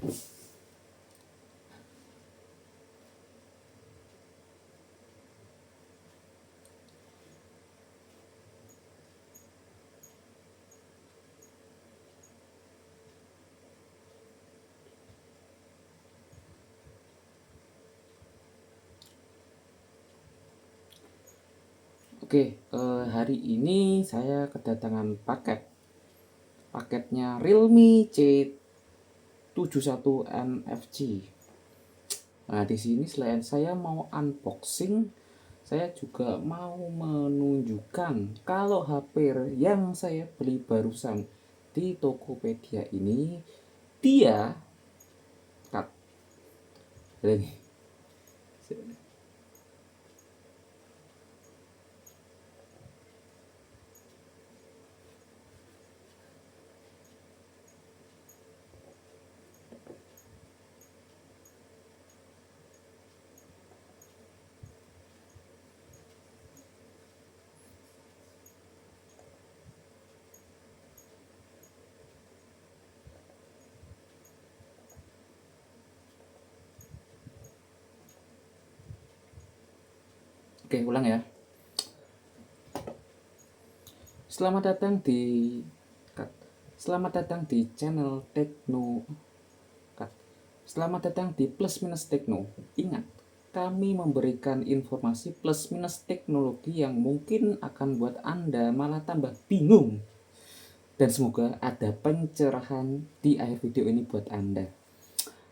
Oke, hari ini saya kedatangan paketnya Realme C71 NFC. Nah, di sini selain saya mau unboxing, saya juga mau menunjukkan kalau HP yang saya beli barusan di Tokopedia ini dia cut. Ini. Oke, ulang ya. Selamat datang di Selamat datang di channel Tekno. Selamat datang di Plus Minus Tekno. Ingat, kami memberikan informasi plus minus teknologi yang mungkin akan buat Anda malah tambah bingung. Dan semoga ada pencerahan di akhir video ini buat Anda.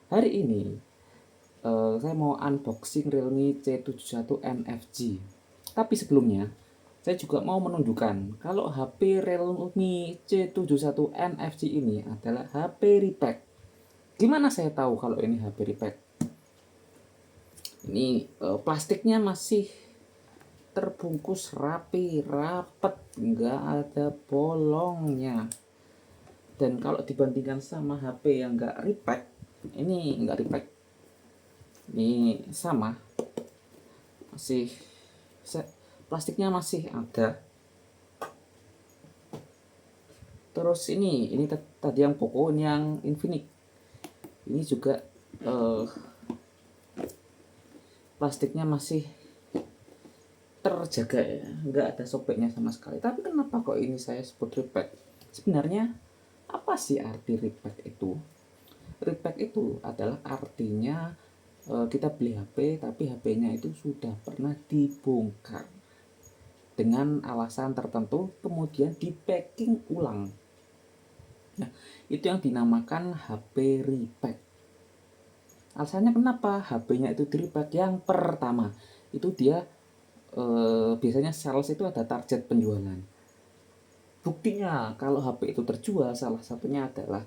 Hari ini saya mau unboxing Realme C71 NFC. Tapi sebelumnya, saya juga mau menunjukkan kalau HP Realme C71 NFC ini adalah HP repack. Gimana saya tahu kalau ini HP repack? Ini plastiknya masih terbungkus rapi, rapet, nggak ada bolongnya. Dan kalau dibandingkan sama HP yang nggak repack, ini nggak repack, ini sama, masih plastiknya masih ada. Terus ini tadi yang Poco, ini yang Infinix, ini juga plastiknya masih terjaga ya, nggak ada sobeknya sama sekali. Tapi kenapa kok ini saya sebut repack? Sebenarnya apa sih arti repack itu? Repack itu adalah artinya kita beli HP tapi HP-nya itu sudah pernah dibongkar dengan alasan tertentu, kemudian di packing ulang. Nah, itu yang dinamakan HP repack. Alasannya kenapa HP-nya itu di repack? Yang pertama, itu dia biasanya sales itu ada target penjualan. Buktinya kalau HP itu terjual salah satunya adalah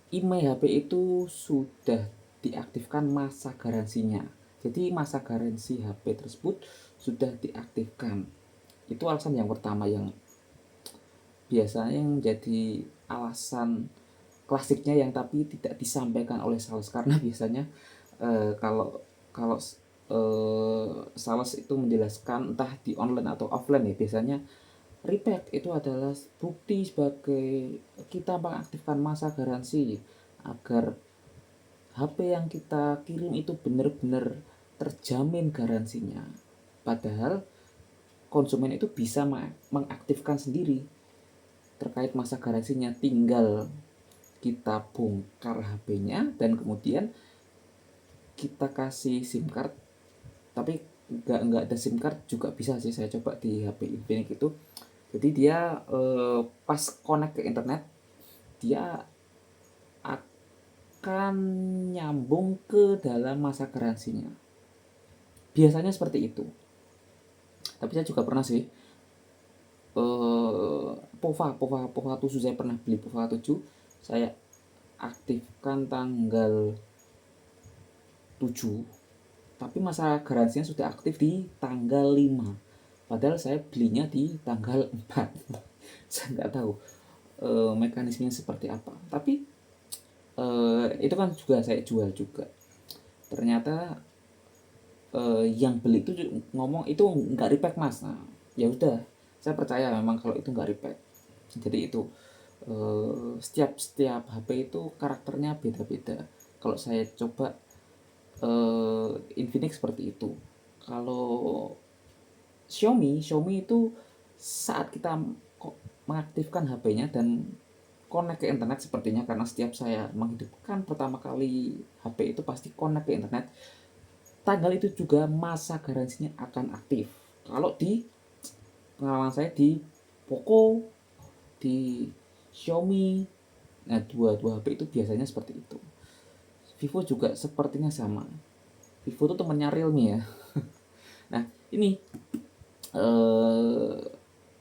IMEI HP itu sudah diaktifkan masa garansinya. Jadi masa garansi HP tersebut sudah diaktifkan. Itu alasan yang pertama yang biasanya yang jadi alasan klasiknya yang tapi tidak disampaikan oleh sales, karena biasanya kalau kalau sales itu menjelaskan entah di online atau offline ya, biasanya repack itu adalah bukti sebagai kita mengaktifkan masa garansi agar HP yang kita kirim itu benar-benar terjamin garansinya. Padahal konsumen itu bisa mengaktifkan sendiri terkait masa garansinya, tinggal kita bongkar HP-nya dan kemudian kita kasih SIM card. Tapi nggak ada SIM card juga bisa sih, saya coba di HP Infinix itu. Jadi dia pas connect ke internet, dia akan nyambung ke dalam masa garansinya. Biasanya seperti itu. Tapi saya juga pernah sih POVA 7, saya pernah beli POVA 7, saya aktifkan tanggal 7, tapi masa garansinya sudah aktif di tanggal 5, padahal saya belinya di tanggal 4. Saya nggak tahu mekanismenya seperti apa, tapi itu kan juga saya jual juga. Ternyata yang beli itu ngomong itu nggak repack mas. Nah ya udah, saya percaya memang kalau itu nggak repack. Jadi itu setiap HP itu karakternya beda-beda. Kalau saya coba Infinix seperti itu. Kalau Xiaomi itu saat kita mengaktifkan HP-nya dan connect ke internet sepertinya, karena setiap saya menghidupkan pertama kali HP itu pasti connect ke internet, tanggal itu juga masa garansinya akan aktif. Kalau di pengalaman saya di Poco, di Xiaomi, nah dua HP itu biasanya seperti itu. Vivo juga sepertinya sama. Vivo itu temannya Realme ya. Nah ini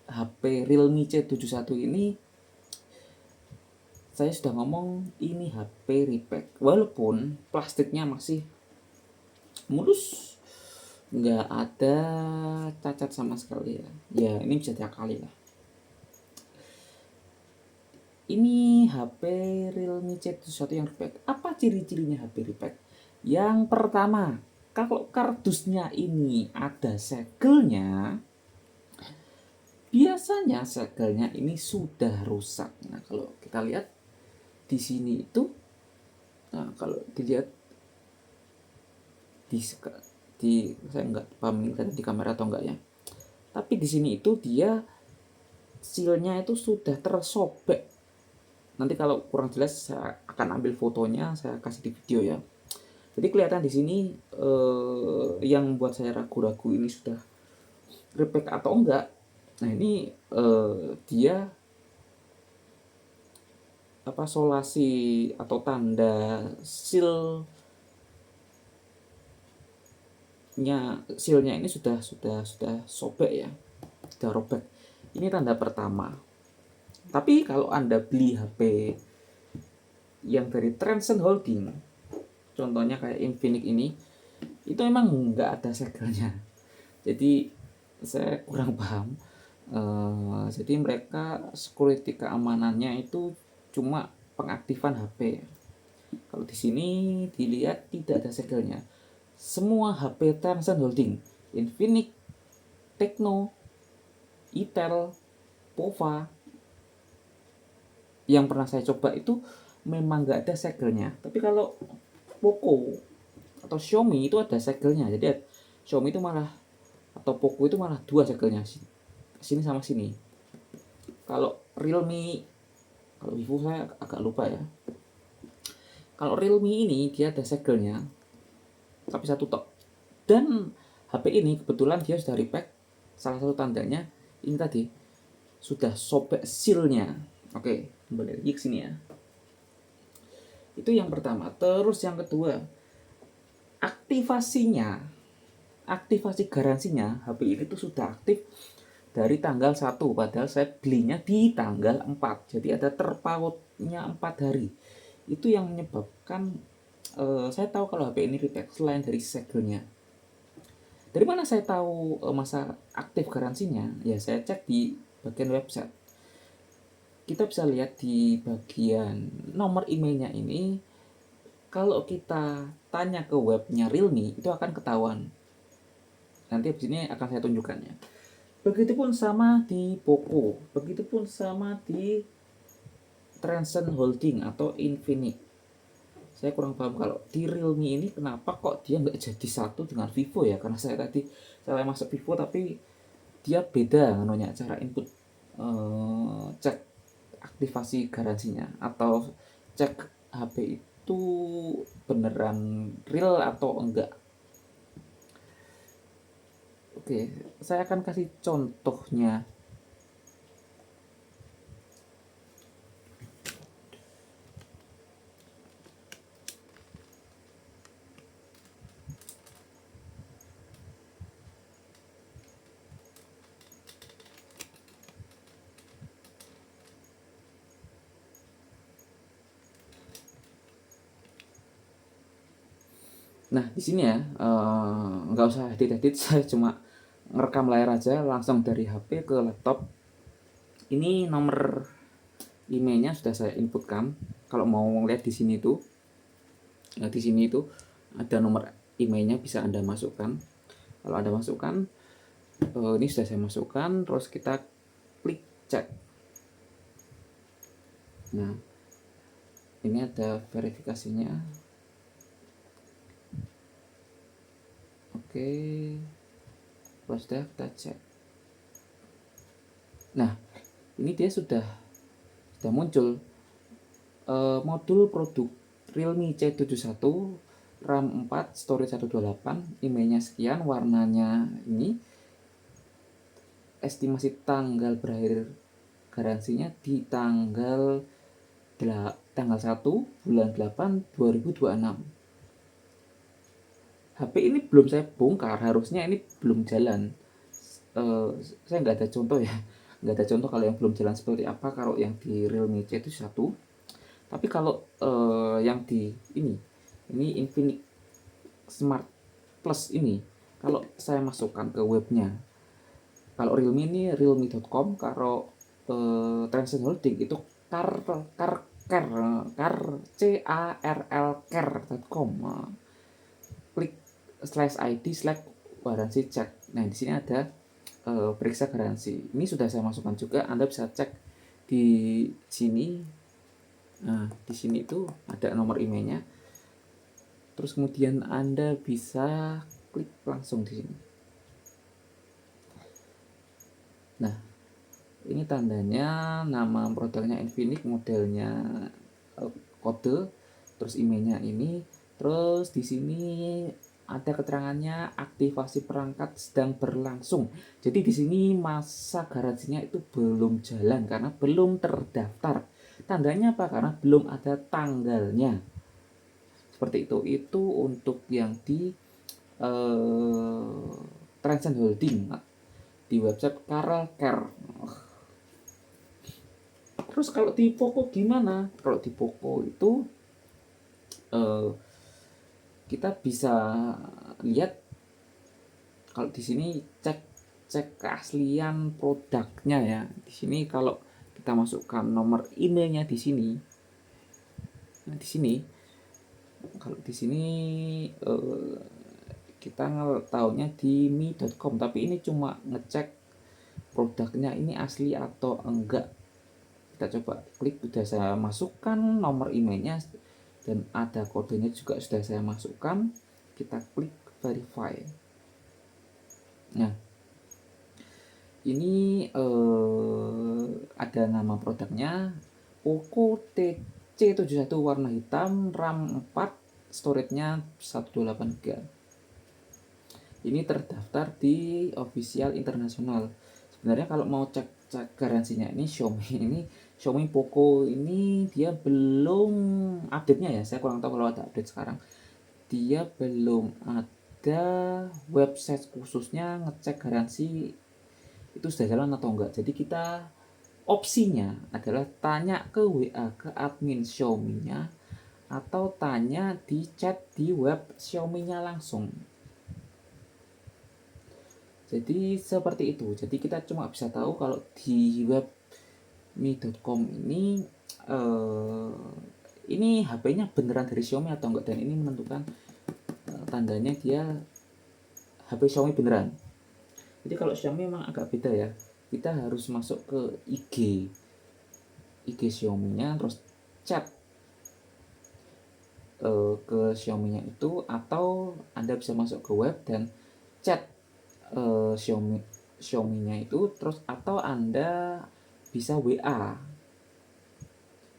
HP Realme C71 ini saya sudah ngomong ini HP repack, walaupun plastiknya masih mulus, nggak ada cacat sama sekali ya. Ya ini bisa diakali lah. Ini HP Realme C71 yang repack. Apa ciri-cirinya HP repack? Yang pertama, kalau kardusnya ini ada segelnya, biasanya segelnya ini sudah rusak. Nah, kalau kita lihat di sini itu, nah kalau dilihat di saya nggak paham di kamera atau enggak ya. Tapi di sini itu dia sealnya itu sudah tersobek. Nanti kalau kurang jelas saya akan ambil fotonya, saya kasih di video ya. Jadi kelihatan di sini yang buat saya ragu-ragu ini sudah repack atau enggak. Nah ini dia apa solasi atau tanda sealnya sealnya ini sudah sobek ya, sudah robek. Ini tanda pertama. Tapi kalau Anda beli HP yang dari Transcend Holding, contohnya kayak Infinix ini, itu emang nggak ada segelnya. Jadi saya kurang paham. Jadi mereka security keamanannya itu cuma pengaktifan HP. Kalau di sini dilihat tidak ada segelnya. Semua HP Transcend Holding, Infinix, Tecno, Itel, Pova yang pernah saya coba itu memang nggak ada segelnya. Tapi kalau Poco atau Xiaomi itu ada segelnya. Jadi Xiaomi itu malah atau Poco itu malah dua segelnya, sini sama sini. Kalau Realme, kalau Vivo saya agak lupa ya. Kalau Realme ini dia ada segelnya, tapi satu tok. Dan HP ini kebetulan dia sudah repack. Salah satu tandanya ini tadi sudah sobek sealnya. Oke, kembali lagi ke sini ya. Itu yang pertama. Terus yang kedua, aktivasi garansinya HP ini tuh sudah aktif dari tanggal 1, padahal saya belinya di tanggal 4. Jadi ada terpautnya 4 hari. Itu yang menyebabkan saya tahu kalau HP ini repack selain dari segelnya. Dari mana saya tahu masa aktif garansinya? Ya saya cek di bagian website. Kita bisa lihat di bagian nomor emailnya ini. Kalau kita tanya ke webnya Realme, itu akan ketahuan. Nanti di sini akan saya tunjukkan ya. Begitupun sama di Poco, begitupun sama di Transcend Holding atau Infinix. Saya kurang paham kalau di Realme ini kenapa kok dia nggak jadi satu dengan Vivo ya, karena saya tadi saya masuk Vivo tapi dia beda namanya cara input cek aktivasi garansinya atau cek HP itu beneran real atau enggak. Oke, saya akan kasih contohnya. Nah, di sini ya, nggak usah edit-edit, saya cuma ngerekam layar aja langsung dari HP ke laptop. Ini nomor emailnya sudah saya inputkan. Kalau mau lihat di sini tuh, di sini itu ada nomor emailnya bisa Anda masukkan. Kalau Anda masukkan, ini sudah saya masukkan, terus kita klik cek. Nah, ini ada verifikasinya. Oke, sudah kita cek. Nah, ini dia sudah muncul modul produk Realme C71, RAM 4, storage 128, emailnya sekian, warnanya ini, estimasi tanggal berakhir garansinya di tanggal 1 bulan 8 2026. HP ini belum saya bongkar, harusnya ini belum jalan. Saya nggak ada contoh ya, nggak ada contoh kalau yang belum jalan seperti apa kalau yang di Realme C itu satu. Tapi kalau yang di ini Infinix Smart Plus ini, kalau saya masukkan ke webnya, kalau Realme ini realme.com, kalau Transcend Holding itu carl.com. Klik /id/garansi cek. Nah, di sini ada periksa garansi. Ini sudah saya masukkan juga. Anda bisa cek di sini. Nah, di sini itu ada nomor emailnya. Terus kemudian Anda bisa klik langsung di sini. Nah, ini tandanya, nama produknya Infinix, modelnya kode, terus emailnya ini, terus di sini ada keterangannya aktivasi perangkat sedang berlangsung. Jadi di sini masa garansinya itu belum jalan karena belum terdaftar. Tandanya apa? Karena belum ada tanggalnya. Seperti itu. Itu untuk yang di Transcend Holding di website Carl. Terus kalau di Poco gimana? Kalau di Poco itu kita bisa lihat, kalau di sini cek keaslian produknya ya. Di sini kalau kita masukkan nomor emailnya di sini. Nah, di sini kalau di sini kita tahunya di mi.com, tapi ini cuma ngecek produknya ini asli atau enggak. Kita coba klik, sudah saya masukkan nomor emailnya dan ada kodenya juga sudah saya masukkan. Kita klik verify. Nah, ini ada nama produknya Poco TC71 warna hitam, RAM 4, storage-nya 128GB. Ini terdaftar di official internasional. Sebenarnya kalau mau cek garansinya ini Xiaomi Poco ini dia belum update-nya ya. Saya kurang tahu kalau ada update sekarang. Dia belum ada website khususnya ngecek garansi itu sudah jalan atau enggak. Jadi kita opsinya adalah tanya ke WA ke admin Xiaomi-nya atau tanya di chat di web Xiaomi-nya langsung. Jadi seperti itu. Jadi kita cuma bisa tahu kalau di web mi.com ini HP-nya beneran dari Xiaomi atau enggak, dan ini menentukan tandanya dia HP Xiaomi beneran. Jadi kalau Xiaomi memang agak beda ya. Kita harus masuk ke IG Xiaomi-nya, terus chat ke Xiaomi-nya itu, atau Anda bisa masuk ke web dan chat Xiaomi-nya itu, terus atau Anda bisa WA.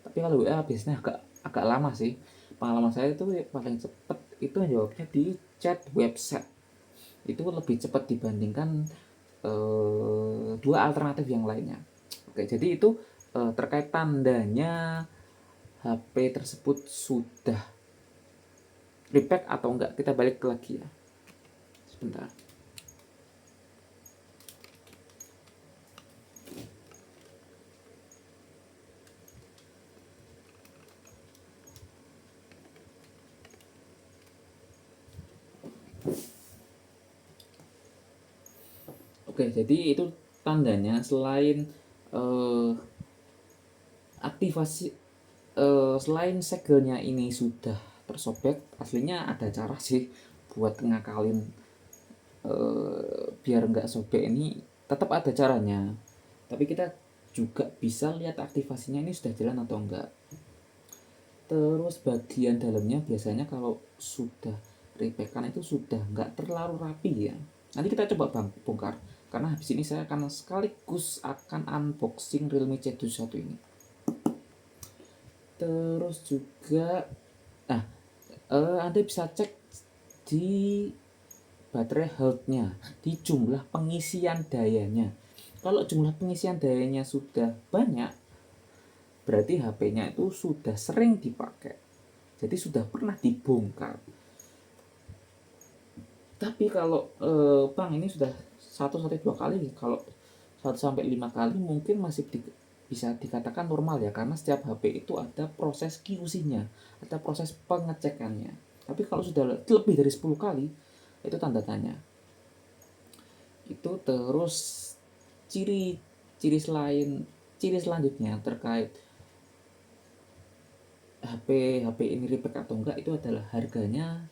Tapi kalau WA biasanya agak lama sih. Pengalaman saya itu paling cepat itu jawabnya di chat website. Itu lebih cepat dibandingkan dua alternatif yang lainnya. Oke, jadi itu terkait tandanya HP tersebut sudah repack atau enggak. Kita balik lagi ya. Sebentar. Oke, jadi itu tandanya selain aktivasi selain segelnya ini sudah tersobek, aslinya ada cara sih buat ngakalin biar nggak sobek ini, tetap ada caranya. Tapi kita juga bisa lihat aktivasinya ini sudah jalan atau enggak. Terus bagian dalamnya biasanya kalau sudah repack-an itu sudah enggak terlalu rapi ya. Nanti kita coba bongkar, karena habis ini saya akan sekaligus akan unboxing Realme C21 ini. Terus juga Anda bisa cek di baterai health-nya, di jumlah pengisian dayanya. Kalau jumlah pengisian dayanya sudah banyak, berarti HP-nya itu sudah sering dipakai, jadi sudah pernah dibongkar. Tapi kalau Bang ini sudah 1 sampai 2 kali, kalau 1 sampai 5 kali mungkin masih bisa dikatakan normal ya, karena setiap HP itu ada proses QC-nya, ada proses pengecekannya. Tapi kalau sudah lebih dari 10 kali, itu tanda tanya. Itu terus ciri selanjutnya terkait HP ini repack atau enggak, itu adalah harganya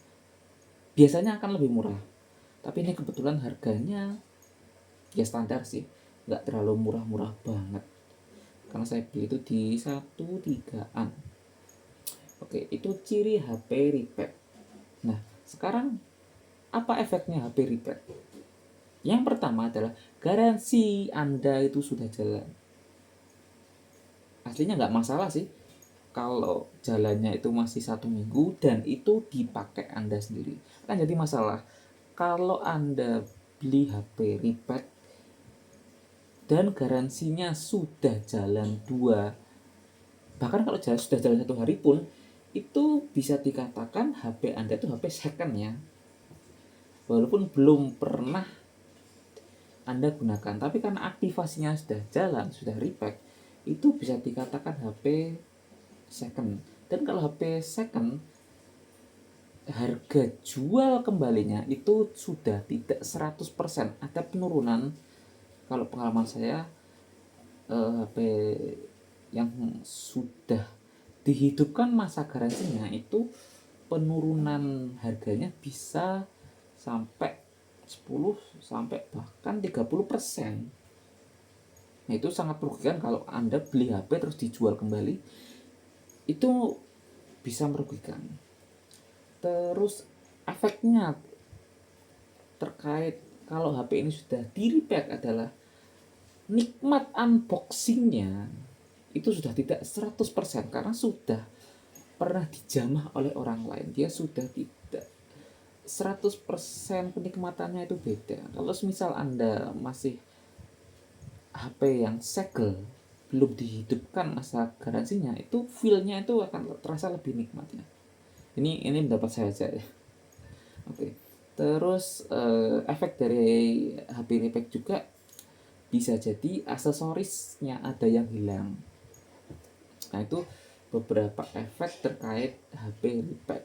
biasanya akan lebih murah. Tapi ini kebetulan harganya ya standar sih, nggak terlalu murah-murah banget, karena saya beli itu di 1.3-an. Oke, itu ciri HP repack. Nah, sekarang apa efeknya HP repack? Yang pertama adalah garansi Anda itu sudah jalan. Aslinya nggak masalah sih kalau jalannya itu masih 1 minggu dan itu dipakai Anda sendiri. Kan jadi masalah kalau Anda beli HP repack dan garansinya sudah jalan 2, bahkan kalau sudah jalan 1 hari pun, itu bisa dikatakan HP Anda itu HP second ya, walaupun belum pernah Anda gunakan, tapi karena aktivasinya sudah jalan, sudah repack, itu bisa dikatakan HP second. Dan kalau HP second, harga jual kembalinya itu sudah tidak 100%, ada penurunan. Kalau pengalaman saya, HP yang sudah dihidupkan masa garansinya itu penurunan harganya bisa sampai 10 sampai bahkan 30%. Nah, itu sangat merugikan kalau Anda beli HP terus dijual kembali. Itu bisa merugikan. Terus efeknya terkait kalau HP ini sudah di-repack adalah nikmat unboxingnya itu sudah tidak 100%, karena sudah pernah dijamah oleh orang lain. Dia sudah tidak 100%, penikmatannya itu beda. Kalau misal Anda masih HP yang segel, belum dihidupkan masa garansinya, itu feel-nya itu akan terasa lebih nikmatnya. Ini pendapat saya aja ya. Oke. Terus efek dari HP repack juga bisa jadi aksesorisnya ada yang hilang. Nah, itu beberapa efek terkait HP repack.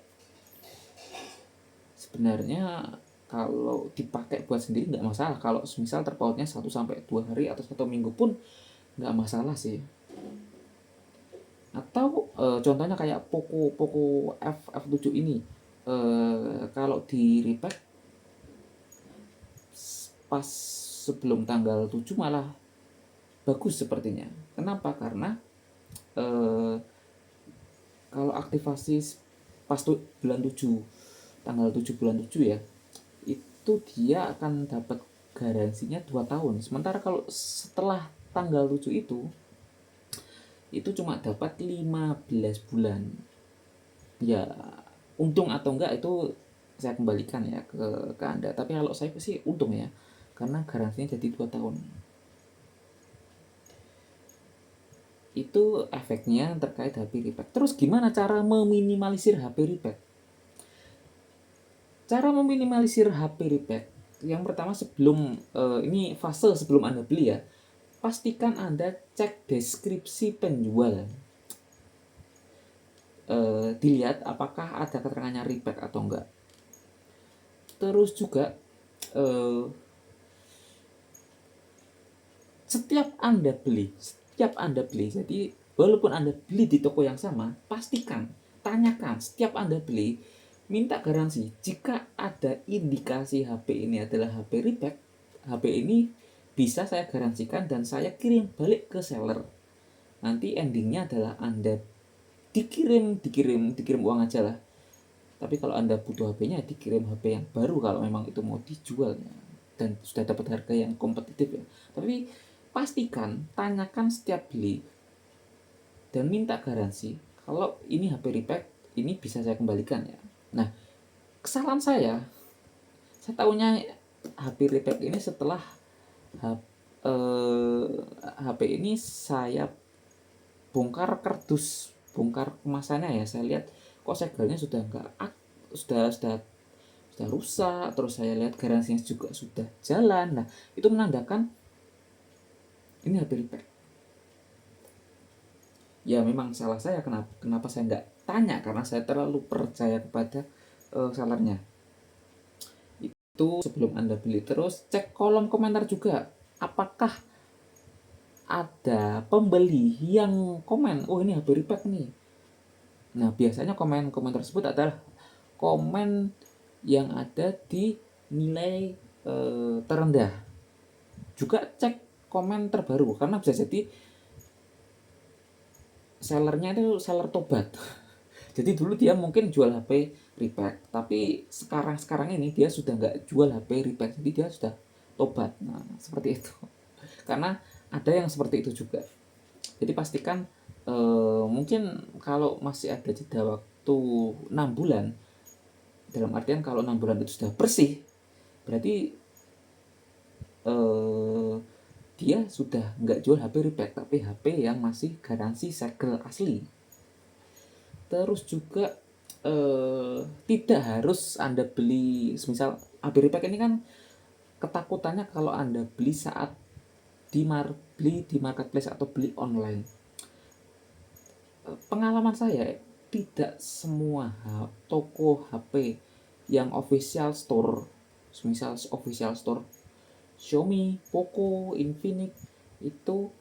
Sebenarnya kalau dipakai buat sendiri nggak masalah. Kalau misal terpautnya 1 sampai 2 hari atau 1 minggu pun nggak masalah sih. Atau contohnya kayak Poco F7 ini, kalau di repack pas sebelum tanggal 7 malah bagus sepertinya. Kenapa? Karena kalau aktivasi pas bulan 7, tanggal 7 bulan 7 ya, itu dia akan dapat garansinya 2 tahun. Sementara kalau setelah tanggal 7 itu cuma dapat 15 bulan. Ya, untung atau enggak itu saya kembalikan ya ke Anda. Tapi kalau saya sih untung ya, karena garansinya jadi 2 tahun. Itu efeknya terkait HP repack. Terus gimana cara meminimalisir HP repack? Cara meminimalisir HP repack, yang pertama sebelum ini fase sebelum Anda beli ya, pastikan Anda cek deskripsi penjual. Dilihat apakah ada keterangannya repack atau enggak. Terus juga setiap Anda beli, jadi walaupun Anda beli di toko yang sama, pastikan, tanyakan setiap Anda beli, minta garansi. Jika ada indikasi HP ini adalah HP repack, HP ini bisa saya garansikan dan saya kirim balik ke seller. Nanti endingnya adalah Anda dikirim uang aja lah. Tapi kalau Anda butuh HP-nya, dikirim HP yang baru kalau memang itu mau dijual ya. Dan sudah dapat harga yang kompetitif ya. Tapi pastikan, tanyakan setiap beli dan minta garansi kalau ini HP repack, ini bisa saya kembalikan ya. Nah, kesalahan saya tahunya HP repack ini setelah HP ini saya bongkar kardus, bongkar kemasannya ya. Saya lihat kok segelnya sudah enggak sudah rusak, terus saya lihat garansinya juga sudah jalan. Nah, itu menandakan ini HP repack. Ya memang salah saya, kenapa saya nggak tanya, karena saya terlalu percaya kepada sellernya. Itu sebelum Anda beli. Terus cek kolom komentar juga, apakah ada pembeli yang komen, oh ini HP repack nih. Nah, biasanya komen tersebut adalah komen yang ada di nilai terendah. Juga cek komen terbaru, karena bisa jadi sellernya itu seller tobat. Jadi dulu dia mungkin jual HP repack, tapi sekarang ini dia sudah nggak jual HP repack, jadi dia sudah tobat. Nah, seperti itu. Karena ada yang seperti itu juga. Jadi pastikan mungkin kalau masih ada jeda waktu 6 bulan, dalam artian kalau 6 bulan itu sudah bersih, berarti dia sudah nggak jual HP repack, tapi HP yang masih garansi segel asli. Terus juga tidak harus Anda beli, misal HP repack ini kan ketakutannya kalau Anda beli saat beli di marketplace atau beli online. Pengalaman saya, tidak semua toko HP yang official store, misal official store Xiaomi, Poco, Infinix, itu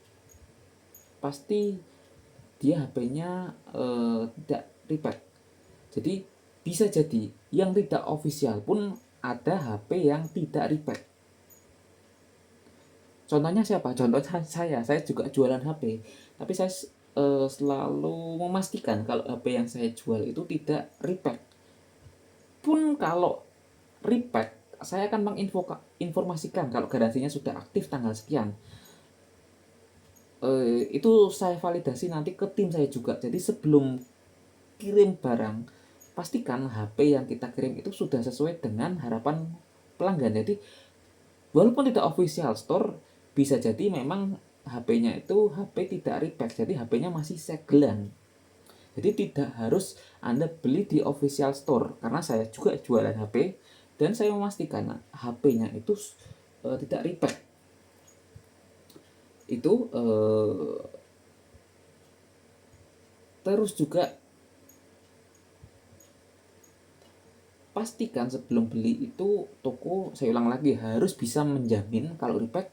pasti dia HP-nya tidak repack. Jadi bisa jadi yang tidak official pun ada HP yang tidak repack. Contohnya siapa? Contohnya saya juga jualan HP, tapi saya selalu memastikan kalau HP yang saya jual itu tidak repack. Pun kalau repack, saya akan menginformasikan kalau garansinya sudah aktif tanggal sekian. Itu saya validasi nanti ke tim saya juga. Jadi sebelum kirim barang, pastikan HP yang kita kirim itu sudah sesuai dengan harapan pelanggan. Jadi walaupun tidak official store, bisa jadi memang HP-nya itu HP tidak repack, jadi HP-nya masih segelan. Jadi tidak harus Anda beli di official store, karena saya juga jualan HP dan saya memastikan HP-nya itu tidak repack. Itu terus juga pastikan sebelum beli itu toko, saya ulang lagi, harus bisa menjamin kalau repack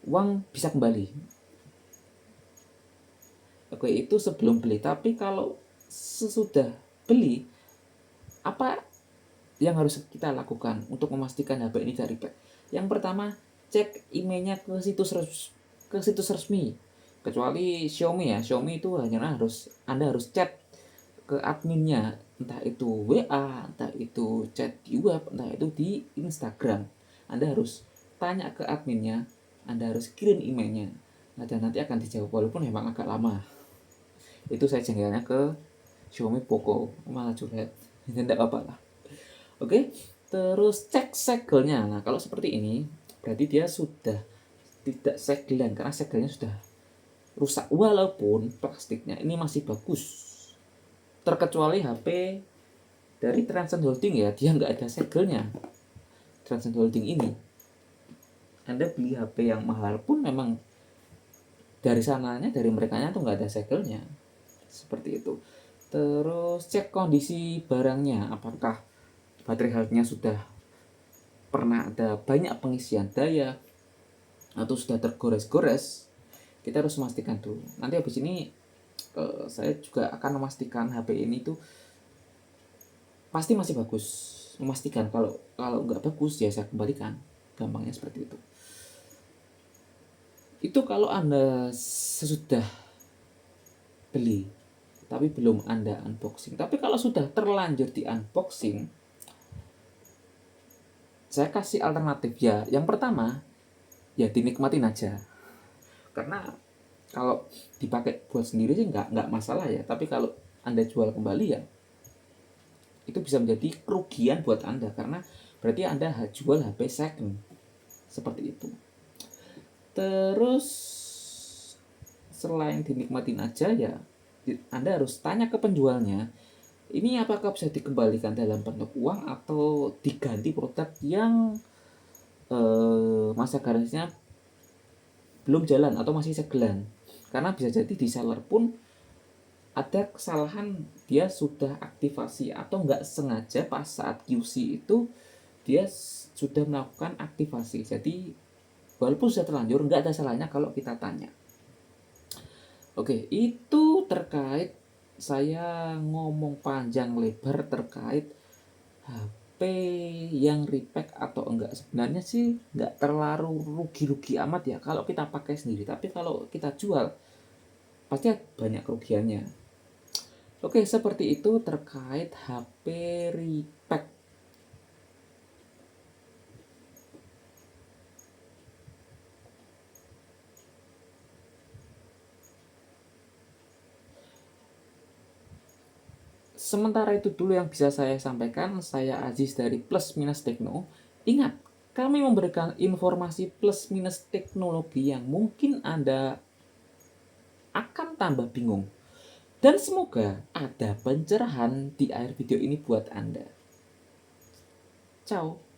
uang bisa kembali. Oke, itu sebelum beli. Tapi kalau sesudah beli, apa yang harus kita lakukan untuk memastikan HP ini dari repack? Yang pertama, cek emailnya ke situs resmi. Kecuali Xiaomi ya, Xiaomi itu hanya Anda harus chat ke adminnya, entah itu WA, entah itu chat di web, entah itu di Instagram. Anda harus tanya ke adminnya, Anda harus kirim emailnya. Nah, dan nanti akan dijawab, walaupun memang agak lama. Itu saya jengkelnya ke Xiaomi Poco, malah curhat. Tidak apa-apa lah. Oke, terus cek segelnya. Nah, kalau seperti ini berarti dia sudah tidak segelan, karena segelnya sudah rusak, walaupun plastiknya ini masih bagus. Terkecuali HP dari Transcend Holding ya, dia nggak ada segelnya. Transcend Holding ini, Anda beli HP yang mahal pun memang dari sananya, dari merekanya tuh nggak ada segelnya. Seperti itu. Terus cek kondisi barangnya, apakah baterai health-nya sudah pernah ada banyak pengisian daya atau sudah tergores-gores. Kita harus memastikan dulu. Nanti habis ini saya juga akan memastikan HP ini tuh pasti masih bagus. Memastikan kalau nggak bagus ya saya kembalikan. Gampangnya seperti itu. Itu kalau Anda sesudah beli tapi belum Anda unboxing. Tapi kalau sudah terlanjur di unboxing, saya kasih alternatif ya. Yang pertama, ya dinikmatin aja. Karena kalau dipakai buat sendiri sih nggak masalah ya. Tapi kalau Anda jual kembali ya, itu bisa menjadi kerugian buat Anda. Karena berarti Anda jual HP second. Seperti itu. Terus selain dinikmatin aja ya, Anda harus tanya ke penjualnya, ini apakah bisa dikembalikan dalam bentuk uang atau diganti produk yang masa garansinya belum jalan atau masih segelan. Karena bisa jadi di seller pun ada kesalahan, dia sudah aktivasi atau nggak sengaja pas saat QC itu dia sudah melakukan aktivasi. Jadi walaupun sudah terlanjur, nggak ada salahnya kalau kita tanya. Oke, itu terkait saya ngomong panjang lebar terkait HP yang repack atau enggak. Sebenarnya sih nggak terlalu rugi-rugi amat ya kalau kita pakai sendiri. Tapi kalau kita jual, pasti banyak kerugiannya. Oke, seperti itu terkait HP repack. Sementara itu dulu yang bisa saya sampaikan. Saya Aziz dari Plus Minus Tekno. Ingat, kami memberikan informasi plus minus teknologi yang mungkin Anda akan tambah bingung. Dan semoga ada pencerahan di akhir video ini buat Anda. Ciao.